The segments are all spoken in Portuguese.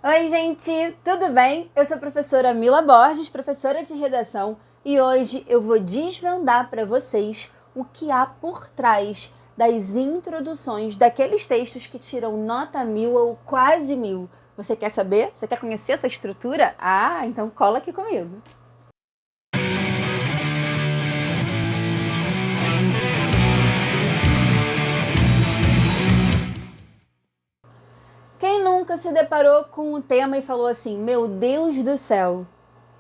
Oi, gente, tudo bem? Eu sou a professora Mila Borges, professora de redação, e hoje eu vou desvendar para vocês o que há por trás das introduções daqueles textos que tiram nota 1000 ou quase 1000. Você quer saber? Você quer conhecer essa estrutura? Ah, então cola aqui comigo. Quem nunca se deparou com o tema e falou assim: meu Deus do céu,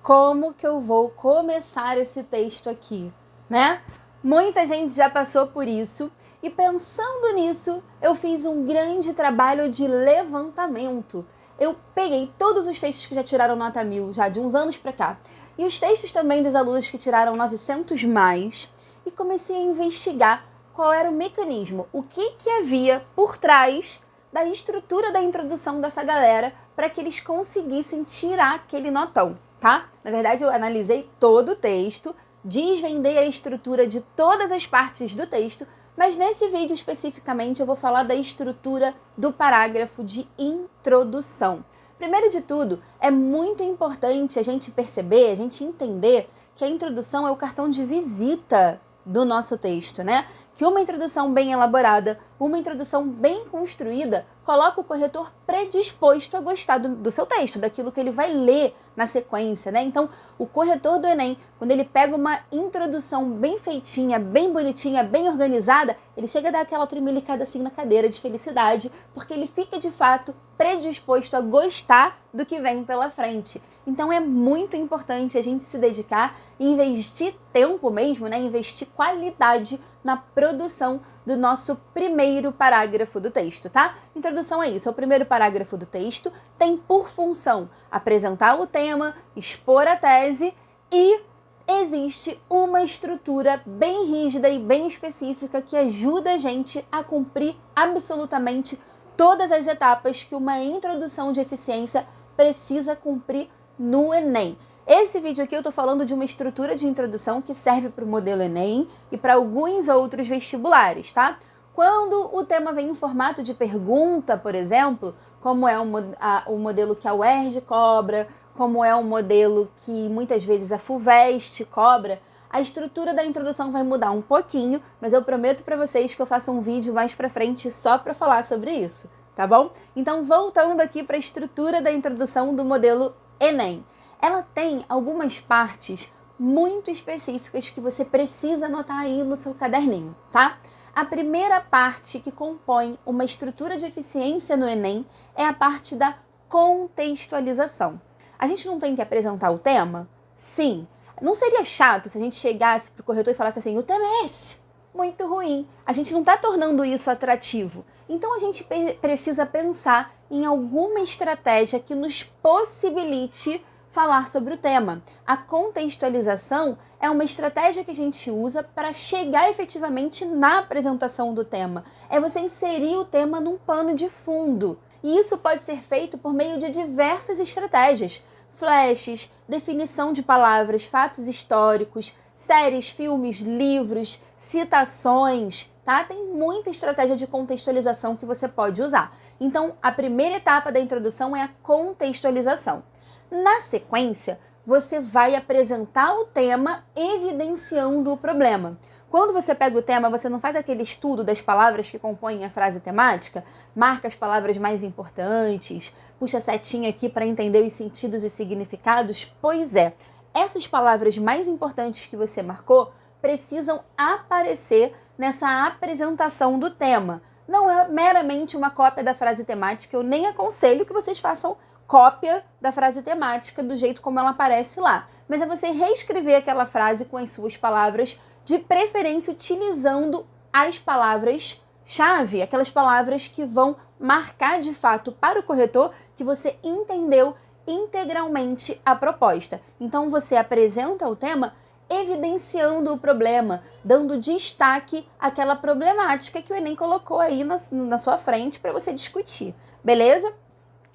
como que eu vou começar esse texto aqui, né? Muita gente já passou por isso e pensando nisso, eu fiz um grande trabalho de levantamento. Eu peguei todos os textos que já tiraram nota 1000, já de uns anos para cá, e os textos também dos alunos que tiraram 900 mais, e comecei a investigar qual era o mecanismo, o que havia por trás da estrutura da introdução dessa galera para que eles conseguissem tirar aquele notão, tá? Na verdade, eu analisei todo o texto, desvendei a estrutura de todas as partes do texto, mas nesse vídeo especificamente eu vou falar da estrutura do parágrafo de introdução. Primeiro de tudo, é muito importante a gente perceber, a gente entender que a introdução é o cartão de visita do nosso texto, né? Que uma introdução bem elaborada, uma introdução bem construída, coloca o corretor predisposto a gostar do seu texto, daquilo que ele vai ler na sequência, né? Então, o corretor do Enem, quando ele pega uma introdução bem feitinha, bem bonitinha, bem organizada, ele chega a dar aquela tremelicada assim na cadeira de felicidade, porque ele fica de fato predisposto a gostar do que vem pela frente. Então é muito importante a gente se dedicar e investir tempo mesmo, né? Investir qualidade na produção do nosso primeiro parágrafo do texto, tá? Introdução é isso, é o primeiro parágrafo do texto, tem por função apresentar o tema, expor a tese e existe uma estrutura bem rígida e bem específica que ajuda a gente a cumprir absolutamente todas as etapas que uma introdução de eficiência precisa cumprir no Enem. Esse vídeo aqui eu tô falando de uma estrutura de introdução que serve para o modelo Enem e para alguns outros vestibulares, tá? Quando o tema vem em formato de pergunta, por exemplo, como é o modelo que a UERJ cobra, como é um modelo que muitas vezes a FUVEST cobra, a estrutura da introdução vai mudar um pouquinho, mas eu prometo para vocês que eu faço um vídeo mais para frente só para falar sobre isso, tá bom? Então, voltando aqui para a estrutura da introdução do modelo Enem. Ela tem algumas partes muito específicas que você precisa anotar aí no seu caderninho, tá? A primeira parte que compõe uma estrutura de eficiência no Enem é a parte da contextualização. A gente não tem que apresentar o tema? Sim. Não seria chato se a gente chegasse para o corretor e falasse assim, o tema é esse? Muito ruim. A gente não está tornando isso atrativo. Então a gente precisa pensar em alguma estratégia que nos possibilite falar sobre o tema. A contextualização é uma estratégia que a gente usa para chegar efetivamente na apresentação do tema. É você inserir o tema num pano de fundo. E isso pode ser feito por meio de diversas estratégias. Flashes, definição de palavras, fatos históricos, séries, filmes, livros, citações, tá? Tem muita estratégia de contextualização que você pode usar. Então, a primeira etapa da introdução é a contextualização. Na sequência, você vai apresentar o tema evidenciando o problema. Quando você pega o tema, você não faz aquele estudo das palavras que compõem a frase temática, marca as palavras mais importantes, puxa a setinha aqui para entender os sentidos e significados? Pois é, essas palavras mais importantes que você marcou precisam aparecer nessa apresentação do tema. Não é meramente uma cópia da frase temática, eu nem aconselho que vocês façam cópia da frase temática do jeito como ela aparece lá. Mas é você reescrever aquela frase com as suas palavras, de preferência utilizando as palavras-chave, aquelas palavras que vão marcar de fato para o corretor que você entendeu integralmente a proposta. Então você apresenta o tema evidenciando o problema, dando destaque àquela problemática que o Enem colocou aí na sua frente para você discutir, beleza?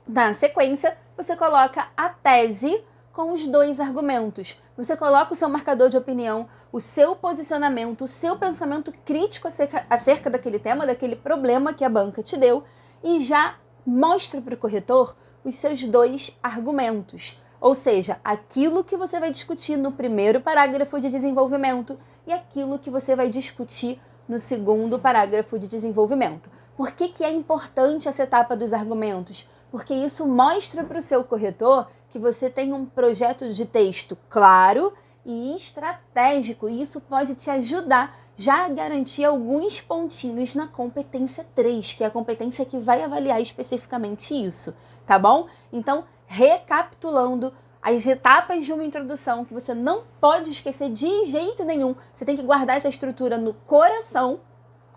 Na sequência, você coloca a tese com os dois argumentos. Você coloca o seu marcador de opinião, o seu posicionamento, o seu pensamento crítico acerca daquele tema, daquele problema que a banca te deu, e já mostra para o corretor os seus 2 argumentos. Ou seja, aquilo que você vai discutir no primeiro parágrafo de desenvolvimento e aquilo que você vai discutir no segundo parágrafo de desenvolvimento. Por que é importante essa etapa dos argumentos? Porque isso mostra para o seu corretor que você tem um projeto de texto claro e estratégico, e isso pode te ajudar já a garantir alguns pontinhos na competência 3, que é a competência que vai avaliar especificamente isso, tá bom? Então, recapitulando as etapas de uma introdução que você não pode esquecer de jeito nenhum, você tem que guardar essa estrutura no coração,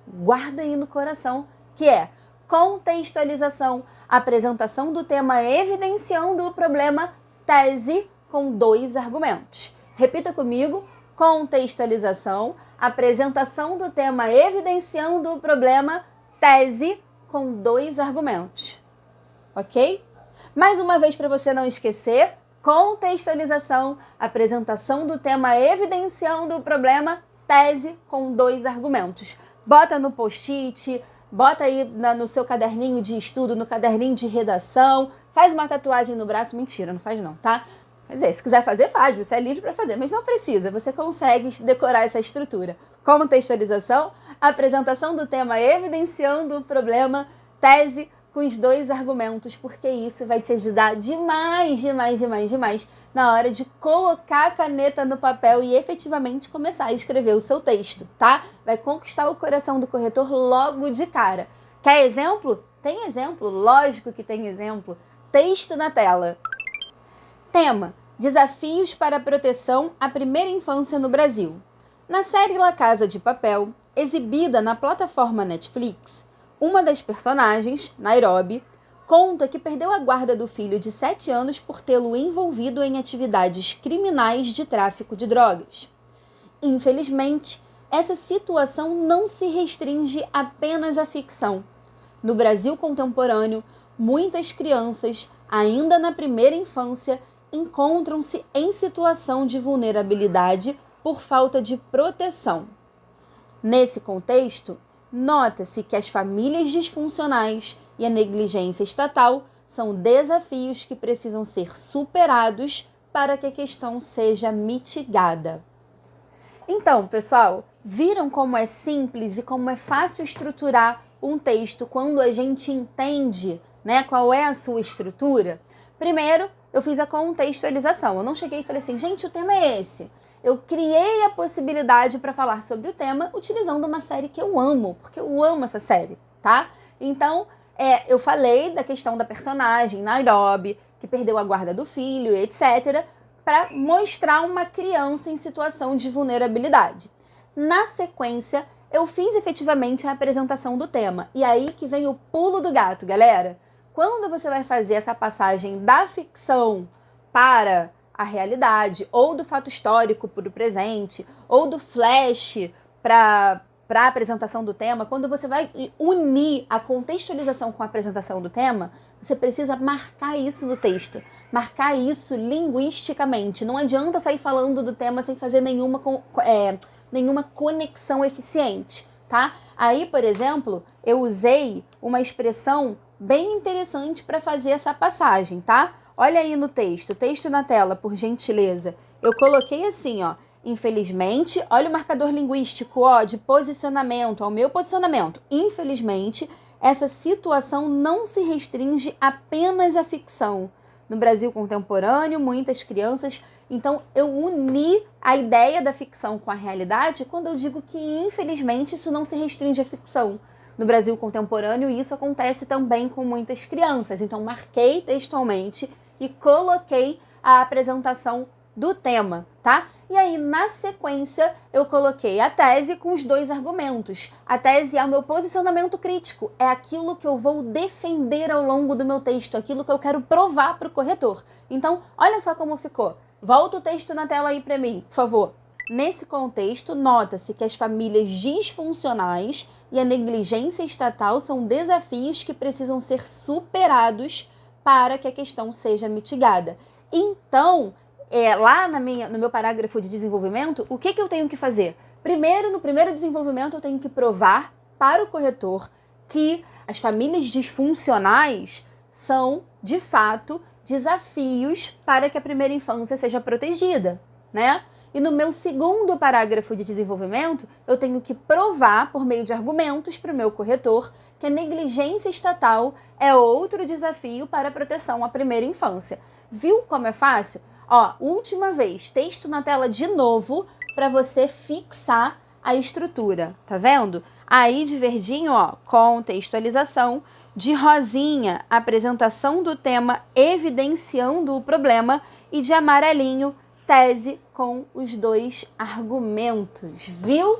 guarda aí no coração, que é contextualização, apresentação do tema evidenciando o problema, tese com 2 argumentos. Repita comigo: contextualização, apresentação do tema evidenciando o problema, tese com 2 argumentos. Ok? Mais uma vez para você não esquecer: contextualização, apresentação do tema evidenciando o problema, tese com 2 argumentos. Bota no post-it, bota aí no seu caderninho de estudo, no caderninho de redação, faz uma tatuagem no braço. Mentira, não faz não, tá? Quer dizer, se quiser fazer, faz, você é livre para fazer, mas não precisa, você consegue decorar essa estrutura. Contextualização, apresentação do tema evidenciando o problema, tese com os 2 argumentos, porque isso vai te ajudar demais na hora de colocar a caneta no papel e efetivamente começar a escrever o seu texto, tá? Vai conquistar o coração do corretor logo de cara. Quer exemplo? Tem exemplo? Lógico que tem exemplo. Texto na tela. Tema: Desafios para a proteção à primeira infância no Brasil. Na série La Casa de Papel, exibida na plataforma Netflix, uma das personagens, Nairobi, conta que perdeu a guarda do filho de 7 anos por tê-lo envolvido em atividades criminais de tráfico de drogas. Infelizmente, essa situação não se restringe apenas à ficção. No Brasil contemporâneo, muitas crianças, ainda na primeira infância, encontram-se em situação de vulnerabilidade por falta de proteção. Nesse contexto, nota-se que as famílias disfuncionais e a negligência estatal são desafios que precisam ser superados para que a questão seja mitigada. Então, pessoal, viram como é simples e como é fácil estruturar um texto quando a gente entende, né, qual é a sua estrutura? Primeiro, eu fiz a contextualização. Eu não cheguei e falei assim, gente, o tema é esse. Eu criei a possibilidade para falar sobre o tema utilizando uma série que eu amo, porque eu amo essa série, tá? Então, eu falei da questão da personagem, Nairobi, que perdeu a guarda do filho, etc., para mostrar uma criança em situação de vulnerabilidade. Na sequência, eu fiz efetivamente a apresentação do tema. E aí que vem o pulo do gato, galera. Quando você vai fazer essa passagem da ficção para a realidade, ou do fato histórico para o presente, ou do flash para a apresentação do tema, quando você vai unir a contextualização com a apresentação do tema, você precisa marcar isso no texto, marcar isso linguisticamente. Não adianta sair falando do tema sem fazer nenhuma conexão eficiente, tá? Aí, por exemplo, eu usei uma expressão bem interessante para fazer essa passagem, tá? Olha aí no texto na tela, por gentileza. Eu coloquei assim, ó, infelizmente, olha o marcador linguístico, ó, de posicionamento, ao meu posicionamento. Infelizmente, essa situação não se restringe apenas à ficção. No Brasil contemporâneo, muitas crianças... Então, eu uni a ideia da ficção com a realidade quando eu digo que, infelizmente, isso não se restringe à ficção. No Brasil contemporâneo, isso acontece também com muitas crianças. Então, marquei textualmente e coloquei a apresentação do tema, tá? E aí, na sequência, eu coloquei a tese com os 2 argumentos. A tese é o meu posicionamento crítico, é aquilo que eu vou defender ao longo do meu texto, aquilo que eu quero provar para o corretor. Então, olha só como ficou. Volta o texto na tela aí para mim, por favor. Nesse contexto, nota-se que as famílias disfuncionais e a negligência estatal são desafios que precisam ser superados para que a questão seja mitigada. Então, lá no meu parágrafo de desenvolvimento, o que eu tenho que fazer? Primeiro, no primeiro desenvolvimento, eu tenho que provar para o corretor que as famílias disfuncionais são de fato, desafios para que a primeira infância seja protegida, né? E no meu segundo parágrafo de desenvolvimento, eu tenho que provar, por meio de argumentos para o meu corretor, que a negligência estatal é outro desafio para a proteção à primeira infância. Viu como é fácil? Ó, última vez, texto na tela de novo para você fixar a estrutura, tá vendo? Aí de verdinho, ó, contextualização, de rosinha, apresentação do tema evidenciando o problema e de amarelinho, tese com os 2 argumentos, viu?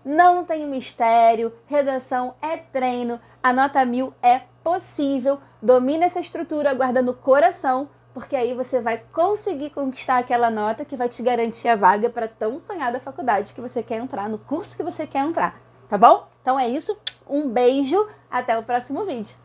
Não tem mistério, redação é treino, a nota 1000 é possível, domina essa estrutura, guarda no coração, porque aí você vai conseguir conquistar aquela nota que vai te garantir a vaga para tão sonhada faculdade que você quer entrar, no curso que você quer entrar, tá bom? Então é isso, um beijo, até o próximo vídeo.